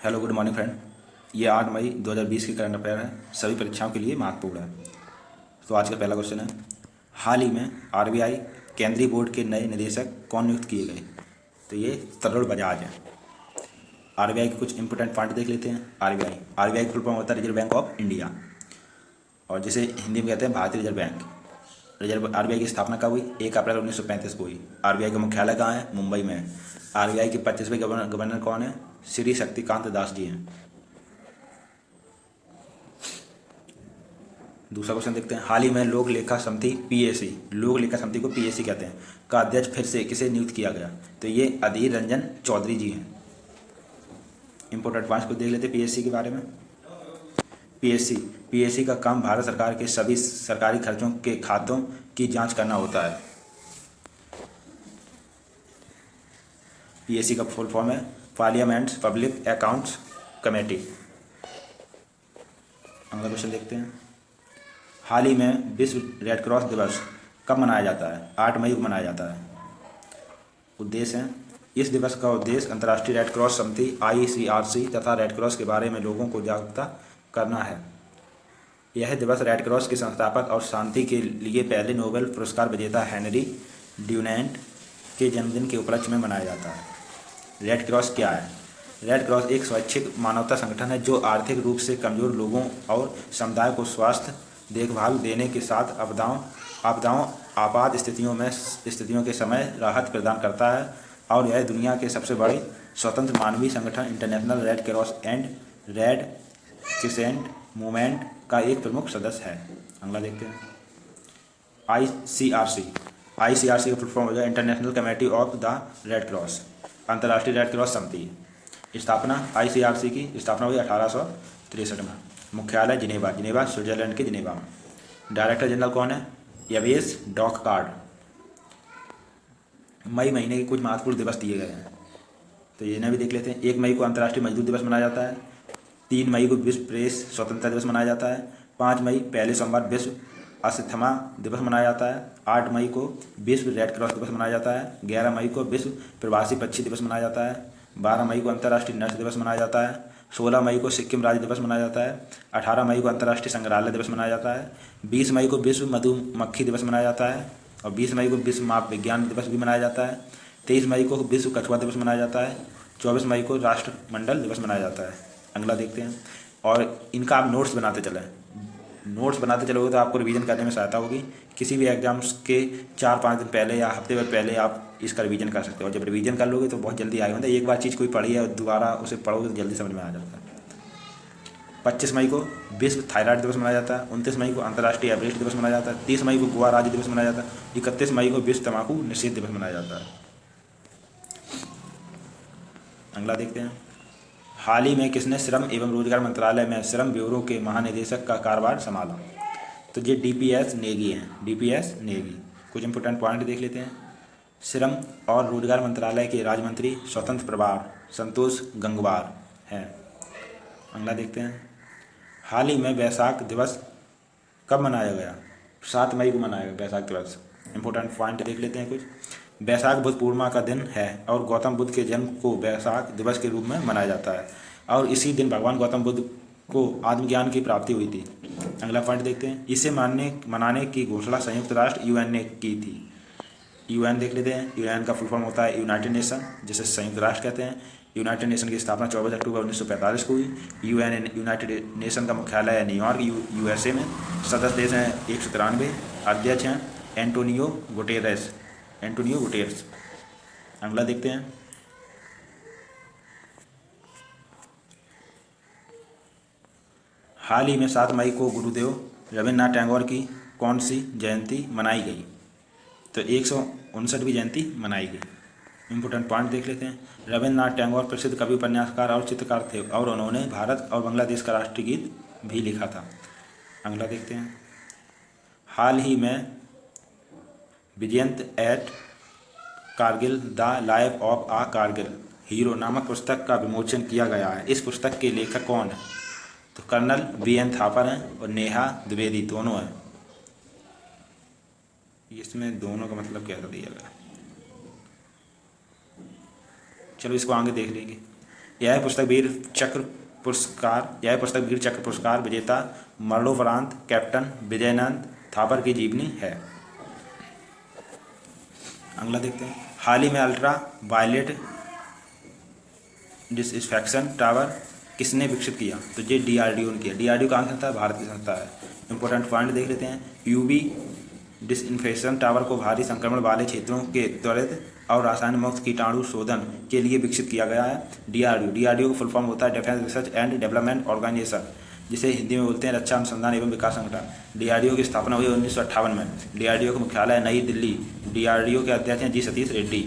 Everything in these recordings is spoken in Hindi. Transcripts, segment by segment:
Hello good morning friend. ये 8 मई 2020 की करंट अफेयर है, सभी परीक्षाओं के लिए महत्वपूर्ण है। तो आज का पहला क्वेश्चन है, हाल ही में आरबीआई केंद्रीय बोर्ड के नए निदेशक कौन नियुक्त किए गए? तो ये तरुण बजाज है। आरबीआई के कुछ इंपोर्टेंट पॉइंट देख लेते हैं। आरबीआई का फुल फॉर्म होता है रिजर्व बैंक ऑफ इंडिया, और जिसे हिंदी में कहते हैं भारतीय रिजर्व बैंक। रिजर्व आरबीआई की स्थापना कब हुई? 1 अप्रैल 1935 को हुई। आरबीआई का मुख्यालय कहाँ है? मुंबई में है। आरबीआई के 25वें गवर्नर कौन है? श्री शक्तिकांत दास जी हैं। दूसरा क्वेश्चन देखते हैं, हाल ही में लोक लेखा समिति पीएसी, लोक लेखा समिति को पीएसी कहते हैं, का अध्यक्ष फिर से किसे नियुक्त किया गया? तो ये अधीर रंजन चौधरी जी हैं। इंपोर्टेंट पॉइंट्स को देख लेते हैं पीएससी के बारे में। पीएससी पीएससी का काम भारत सरकार के सभी सरकारी खर्चों के खातों की जांच करना होता है। पीएससी का फुल फॉर्म है पार्लियामेंट्स पब्लिक अकाउंट्स कमेटी। अगला क्वेश्चन देखते हैं, हाल ही में विश्व रेड क्रॉस दिवस कब मनाया जाता है? 8 मई को मनाया जाता है। उद्देश्य है, इस दिवस का उद्देश्य अंतर्राष्ट्रीय रेड क्रॉस समिति आईसीआरसी तथा रेड क्रॉस के बारे में लोगों को जागरूकता करना है। यह दिवस रेड क्रॉस के संस्थापक और शांति के लिए पहले नोबेल पुरस्कार विजेता हेनरी ड्यूनेंट के जन्मदिन के उपलक्ष्य में मनाया जाता है। रेड क्रॉस क्या है? रेड क्रॉस एक स्वैच्छिक मानवता संगठन है जो आर्थिक रूप से कमजोर लोगों और समुदाय को स्वास्थ्य देखभाल देने के साथ आपदाओं आपात स्थितियों के समय राहत प्रदान करता है, और यह दुनिया के सबसे बड़े स्वतंत्र मानवीय संगठन international red cross and red crescent movement का एक प्रमुख सदस्य है। अगला देखते हैं, आईसीआरसी का फुल फॉर्म हो जाए international committee of the red cross, अंतर्राष्ट्रीय रेड क्रॉस समिति। स्थापना आईसीआरसी की स्थापना हुई 1863 में। मुख्यालय जिनेवा स्विट्जरलैंड के जिनेवा में। डायरेक्टर जनरल कौन है? यवेस डॉककार्ड। मई महीने के कुछ महत्वपूर्ण दिवस दिए गए हैं, तो इन्हें भी देख लेते हैं। 1 मई को अंतर्राष्ट्रीय मजदूर दिवस मनाया जाता है। 3 मई को विश्व प्रेस स्वतंत्रता दिवस मनाया जाता है। 5 मई पहले सोमवार विश्व अस्थमा दिवस मनाया जाता है। 8 मई को विश्व रेड क्रॉस दिवस मनाया जाता है। 11 मई को विश्व प्रवासी पक्षी दिवस मनाया जाता है। 12 मई को अंतर्राष्ट्रीय नर्स दिवस मनाया जाता है। 16 मई को सिक्किम राज्य दिवस मनाया जाता है। 18 मई को अंतर्राष्ट्रीय संग्रहालय दिवस मनाया जाता है। 20 मई को विश्व मधुमक्खी दिवस मनाया जाता है, और 20 मई को विश्व माप विज्ञान दिवस भी मनाया जाता है। 23 मई को विश्व कछुआ दिवस मनाया जाता है। 24 मई को राष्ट्रमंडल दिवस मनाया जाता है। अगला देखते हैं, और इनका आप नोट्स बनाते चलोगे तो आपको रिवीजन करने में सहायता होगी। किसी भी एग्जाम्स के 4-5 दिन पहले या हफ्ते भर पहले आप इसका रिवीजन कर सकते हो, और जब रिवीजन कर लोगे तो बहुत जल्दी आएगा। मतलब एक बार चीज़ कोई पढ़ी है और दोबारा उसे पढ़ोगे तो जल्दी समझ में आ जाता है। 25 मई को विश्व थायराइड दिवस मनाया जाता है। 29 मई को अंतर्राष्ट्रीय एवरेस्ट दिवस मनाया जाता है। 30 मई को गोवा राज्य दिवस मनाया जाता है। 31 मई को विश्व तंबाकू निषेध दिवस मनाया जाता है। अगला देखते हैं, हाल ही में किसने श्रम एवं रोजगार मंत्रालय में श्रम ब्यूरो के महानिदेशक का कार्यभार संभाला? तो ये डीपीएस नेगी हैं, डीपीएस नेगी। कुछ इंपोर्टेंट पॉइंट देख लेते हैं। श्रम और रोजगार मंत्रालय के राज्य मंत्री स्वतंत्र प्रभार संतोष गंगवार हैं। अगला देखते हैं, हाल ही में वैशाख दिवस कब मनाया गया? 7 मई को मनाया गया वैशाख दिवस। इंपोर्टेंट पॉइंट देख लेते हैं कुछ। वैशाख बुद्ध पूर्णिमा का दिन है, और गौतम बुद्ध के जन्म को वैशाख दिवस के रूप में मनाया जाता है, और इसी दिन भगवान गौतम बुद्ध को आत्मज्ञान की प्राप्ति हुई थी। अगला पॉइंट देखते हैं, इसे मनाने की घोषणा संयुक्त राष्ट्र यूएन ने की थी। यूएन देख लेते हैं। यूएन का फुल फॉर्म होता है यूनाइटेड नेशन, जिसे संयुक्त राष्ट्र कहते हैं। यूनाइटेड नेशन की स्थापना 24 अक्टूबर 1945 को हुई। यूनाइटेड नेशन का मुख्यालय है न्यूयॉर्क यूएसए में। सदस्य देश हैं 193। अध्यक्ष हैं एंटोनियो गुटेरेस। अगला देखते हैं, हाल ही में 7 मई को गुरुदेव रविन्द्रनाथ टैगोर की कौन सी जयंती मनाई गई? तो 159वीं जयंती मनाई गई। इंपोर्टेंट पॉइंट देख लेते हैं। रविन्द्रनाथ टैगोर प्रसिद्ध कवि, उपन्यासकार और चित्रकार थे, और उन्होंने भारत और बांग्लादेश का राष्ट्रीय गीत भी लिखा था। अगला देखते हैं, हाल ही में Vijyant at Kargil the life of a Kargil hero नामक पुस्तक का विमोचन किया गया है। इस पुस्तक के लेखक कौन है? तो कर्नल वीएन थापर हैं और नेहा द्विवेदी दोनों हैं। इसमें दोनों का मतलब कैसा दिया गया, चलो इसको आगे देख लेंगे। यह पुस्तक वीर चक्र पुरस्कार विजेता मरणोपरांत कैप्टन विजयनंद थापर की जीवनी है। अगला देखते हैं। हाल ही में अल्ट्रा वायलेट डिसइंफेक्शन टावर किसने विकसित किया? तो ये DRDO ने किया। DRDO कहाँ की संस्था है? भारत की संस्था है। इंपॉर्टेंट पॉइंट देख लेते हैं। UV डिसइंफेक्शन टावर को भारी संक्रमण वाले क्षेत्रों के त्वरित और रासायन मुक्त कीटाणु शोधन के लिए विकसित किया गया है। DRDO का फुल फॉर्म होता है defence research and development organisation, जिसे हिंदी में बोलते हैं रक्षा अनुसंधान एवं विकास संगठन। DRDO की स्थापना हुई 1958 में। DRDO का मुख्यालय है नई दिल्ली। DRDO के अध्यक्ष हैं G सतीश रेड्डी।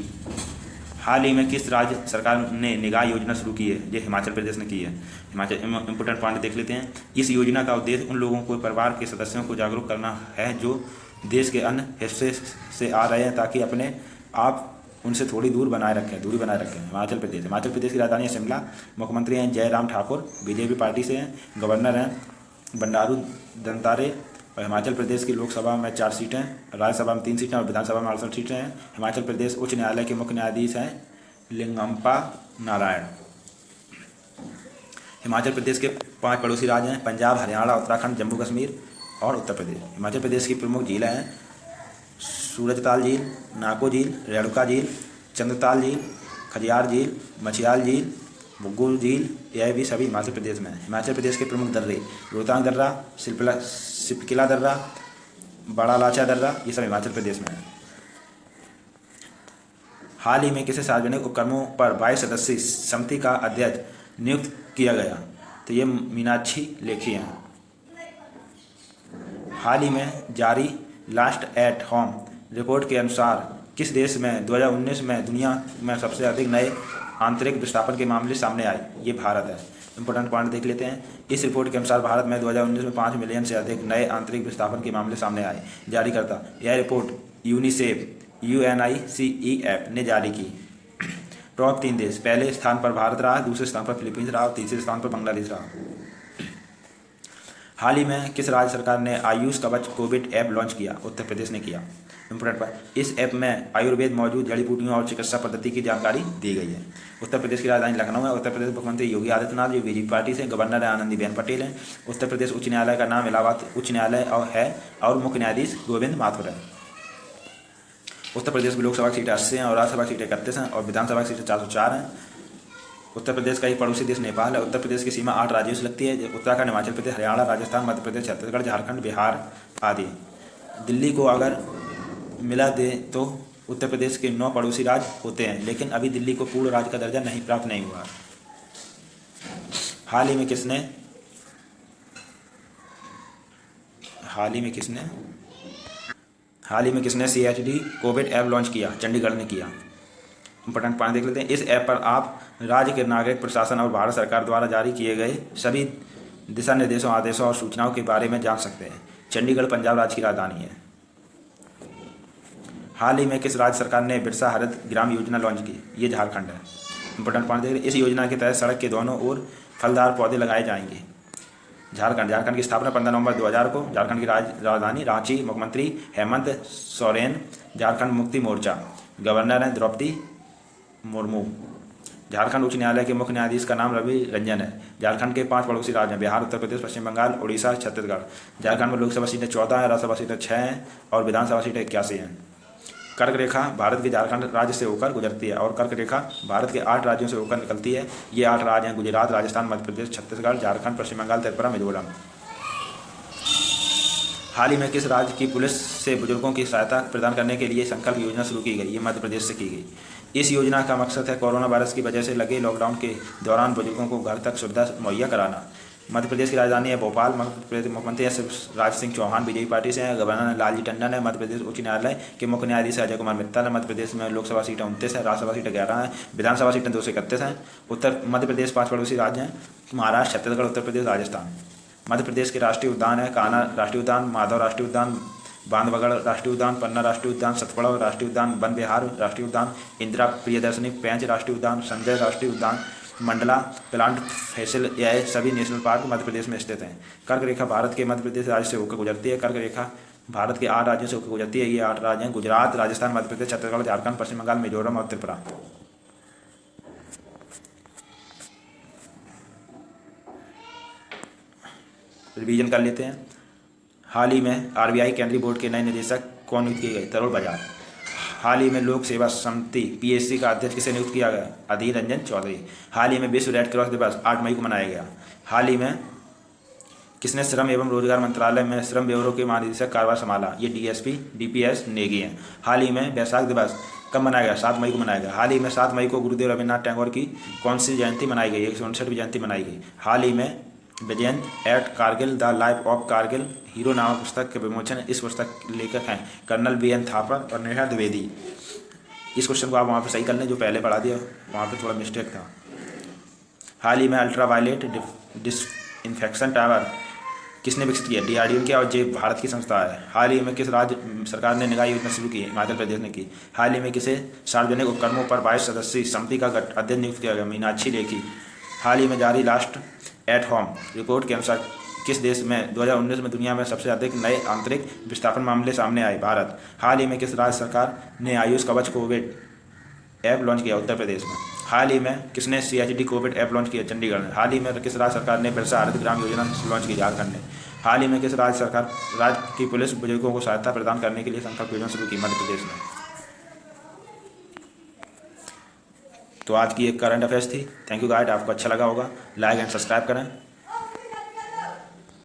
हाल ही में किस राज्य सरकार ने निगाह योजना शुरू की है? ये हिमाचल प्रदेश ने की है। हिमाचल इंपोर्टेंट पॉइंट देख लेते हैं। इस योजना का उद्देश्य उन लोगों को परिवार के सदस्यों को जागरूक करना है जो देश के अन्य हिस्से से आ रहे हैं, ताकि अपने आप उनसे थोड़ी दूरी बनाए रखें। हिमाचल प्रदेश की राजधानी है शिमला। मुख्यमंत्री हैं जयराम ठाकुर, बीजेपी पार्टी से हैं। गवर्नर हैं बंडारू दत्तात्रेय। और हिमाचल प्रदेश की लोकसभा में 4 सीटें, राज्यसभा में 3 सीटें और विधानसभा में 68 सीटें हैं। हिमाचल प्रदेश उच्च न्यायालय के मुख्य न्यायाधीश हैं लिंगम्पा नारायण। हिमाचल प्रदेश के 5 पड़ोसी राज्य हैं पंजाब, हरियाणा, उत्तराखंड, जम्मू कश्मीर और उत्तर प्रदेश। हिमाचल प्रदेश की प्रमुख झीलें हैं सूरजताल झील, नाको झील, रेणुका झील, चंद्रताल झील, खजियार झील, मछियाल झील, बुग्गू झील, यह भी सभी हिमाचल प्रदेश में है। हिमाचल प्रदेश के प्रमुख दर्रे रोहतांग दर्रा, सिपकिला दर्रा, बड़ा लाचा दर्रा, ये सब हिमाचल प्रदेश में है। हाल ही में किसी सार्वजनिक उपक्रमों पर 22 सदस्यीय समिति का अध्यक्ष नियुक्त किया गया? तो ये मीनाक्षी लेखी हैं। हाल ही में जारी लास्ट एट होम रिपोर्ट के अनुसार किस देश में 2019 में दुनिया में सबसे अधिक नए आंतरिक विस्थापन के मामले सामने आए? ये भारत है। इंपॉर्टेंट पॉइंट देख लेते हैं। इस रिपोर्ट के अनुसार भारत में 2019 में 5 मिलियन से अधिक नए आंतरिक विस्थापन के मामले सामने आए। जारीकर्ता यह रिपोर्ट यूनिसेफ UNICEF ने जारी की। टॉप 3 देश, पहले स्थान पर भारत रहा, दूसरे स्थान पर फिलीपींस रहा और तीसरे स्थान पर बांग्लादेश रहा। हाल ही में किस राज्य सरकार ने आयुष कवच कोविड ऐप लॉन्च किया? उत्तर प्रदेश ने किया। इंपोर्टेंट पॉइंट, इस ऐप में आयुर्वेद मौजूद जड़ी बूटियों और चिकित्सा पद्धति की जानकारी दी गई है। उत्तर प्रदेश की राजधानी लखनऊ है। उत्तर प्रदेश मुख्यमंत्री योगी आदित्यनाथ जो बीजेपी पार्टी से। गवर्नर है आनंदीबेन पटेल हैं। उत्तर प्रदेश उच्च न्यायालय का नाम इलाहाबाद उच्च न्यायालय और मुख्य न्यायाधीश गोविंद माथुर है। उत्तर प्रदेश की लोकसभा की सीटें 80 हैं और राज्यसभा की सीटें 31 हैं और विधानसभा की सीटें 404 हैं। उत्तर प्रदेश का एक पड़ोसी देश नेपाल है। उत्तर प्रदेश की सीमा 8 राज्यों से लगती है। उत्तराखंड, हिमाचल प्रदेश, हरियाणा, राजस्थान, मध्य प्रदेश, छत्तीसगढ़, झारखंड, बिहार आदि। दिल्ली को अगर मिला दे तो उत्तर प्रदेश के 9 पड़ोसी राज्य होते हैं, लेकिन अभी दिल्ली को पूर्ण राज्य का दर्जा प्राप्त नहीं हुआ। हाल ही में किसने CHD कोविड ऐप लॉन्च किया? चंडीगढ़ ने किया। इंपॉर्टेंट पॉइंट देख लेते हैं। इस ऐप पर आप राज्य के नागरिक प्रशासन और भारत सरकार द्वारा जारी किए गए सभी दिशा निर्देशों, आदेशों और सूचनाओं के बारे में जान सकते हैं। चंडीगढ़ पंजाब राज्य की राजधानी है। हाल ही में किस राज्य सरकार ने बिरसा हरित ग्राम योजना लॉन्च की? ये झारखंड है। इंपॉर्टेंट पॉइंट देख, इस योजना के तहत सड़क के दोनों ओर फलदार पौधे लगाए जाएंगे। झारखंड की स्थापना 15 नवंबर 2000 को। झारखंड की राजधानी रांची। मुख्यमंत्री हेमंत सोरेन। झारखंड मुक्ति मोर्चा। गवर्नर हैं द्रौपदी मुर्मू। झारखंड उच्च न्यायालय के मुख्य न्यायाधीश का नाम रवि रंजन है। झारखंड के 5 पड़ोसी राज्य हैं बिहार, उत्तर प्रदेश, पश्चिम बंगाल, उड़ीसा, छत्तीसगढ़। झारखंड में लोकसभा सीटें 14 हैं, राज्यसभा सीटें 6 हैं और विधानसभा सीटें 81 हैं। कर्क रेखा भारत के झारखंड राज्य से होकर गुजरती है और कर्क रेखा भारत के 8 राज्यों से होकर निकलती है। ये 8 राज्य हैं गुजरात, राजस्थान, मध्य प्रदेश, छत्तीसगढ़, झारखंड, पश्चिम बंगाल, त्रिपुरा, मिजोरम। हाल ही में किस राज्य की पुलिस से बुजुर्गों की सहायता प्रदान करने के लिए संकल्प योजना शुरू की गई? ये मध्य प्रदेश से की गई। इस योजना का मकसद है कोरोना वायरस की वजह से लगे लॉकडाउन के दौरान बुजुर्गों को घर तक सुविधा मुहैया कराना। मध्य प्रदेश की राजधानी है भोपाल। मध्य प्रदेश मुख्यमंत्री शिवराज सिंह चौहान बीजेपी पार्टी से हैं। गवर्नर लालजी टंडन है। मध्य प्रदेश उच्च न्यायालय के मुख्य न्यायाधीश अजय कुमार मित्तल है। मध्य प्रदेश में लोकसभा सीटें 29 है, राज्यसभा सीटें 11 हैं, विधानसभा सीटें 231 हैं। मध्य प्रदेश 5 पड़ोसी राज्य हैं महाराष्ट्र, छत्तीसगढ़, उत्तर प्रदेश, राजस्थान। मध्य प्रदेश के राष्ट्रीय उद्यान है कान्हा राष्ट्रीय उद्यान, माधव राष्ट्रीय उद्यान, बांधवगढ़ राष्ट्रीय उद्यान, पन्ना राष्ट्रीय उद्यान, सतपड़ा राष्ट्रीय उद्यान, वन विहार राष्ट्रीय उद्यान, इंदिरा प्रियदर्शनी पेंच राष्ट्रीय उद्यान, संजय राष्ट्रीय उद्यान, मंडला प्लांट फैसिल, यह सभी नेशनल पार्क मध्य प्रदेश में स्थित हैं। कर्क रेखा भारत के मध्य प्रदेश राज्य से होकर गुजरती है। कर्क रेखा भारत के 8 राज्यों से होकर गुजरती है। ये 8 राज्य हैं गुजरात, राजस्थान, मध्य प्रदेश, छत्तीसगढ़, झारखंड, पश्चिम बंगाल, मिजोरम और त्रिपुरा। रिवीजन कर लेते हैं। हाल ही में आरबीआई केंद्रीय बोर्ड के नए निदेशक कौन नियुक्त किए गए? तरुण बजाज। हाल ही में लोक सेवा समिति पीएससी का अध्यक्ष किसे नियुक्त किया गया? अधीर रंजन चौधरी। हाल ही में विश्व रेड क्रॉस दिवस 8 मई को मनाया गया। हाल ही में किसने श्रम एवं रोजगार मंत्रालय में श्रम ब्यूरो के महानिदेशक कार्यभार संभाला? ये डीएसपी डीपीएस नेगी हैं। हाल ही में वैशाख दिवस कब मनाया गया? 7 मई को मनाया गया। हाल ही में 7 मई को गुरुदेव रविन्द्रनाथ टैगोर की कौन सी जयंती मनाई गई? 159वीं जयंती मनाई गई। हाल ही में Vijyant at Kargil the life of Kargil hero नामक पुस्तक के विमोचन। इस पुस्तक के लेखक हैं कर्नल BN थापर और नेहा द्विवेदी। इस क्वेश्चन को आप वहाँ पे सही कर लें, जो पहले पढ़ा दिया वहाँ पे थोड़ा मिस्टेक था। हाल ही में अल्ट्रावायलेट डिसइंफेक्शन टावर किसने विकसित किया? DRDO की और जे भारत की संस्था है। हाल ही में किस राज्य सरकार ने निगाह योजना शुरू की? हिमाचल प्रदेश ने की। हाल ही में किसे सार्वजनिक उपक्रमों पर 22 सदस्यीय समिति का अध्यक्ष नियुक्त किया गया? मीनाक्षी लेखी। हाल ही में जारी लास्ट एट होम रिपोर्ट के अनुसार किस देश में 2019 में दुनिया में सबसे अधिक नए आंतरिक विस्थापन मामले सामने आए? भारत। हाल ही में किस राज्य सरकार ने आयुष कवच कोविड ऐप लॉन्च किया? उत्तर प्रदेश में। हाल ही में किसने CHD कोविड ऐप लॉन्च किया? चंडीगढ़ में। हाल ही में किस राज्य सरकार ने बिरसा हरित ग्राम योजना लॉन्च की? झारखंड ने। हाल ही में किस राज्य की पुलिस बुजुर्गों को सहायता प्रदान करने के लिए संकल्प योजना शुरू की? मध्य प्रदेश में। तो आज की एक करंट अफेयर्स थी। थैंक यू गाइड, आपको अच्छा लगा होगा। लाइक एंड सब्सक्राइब करें।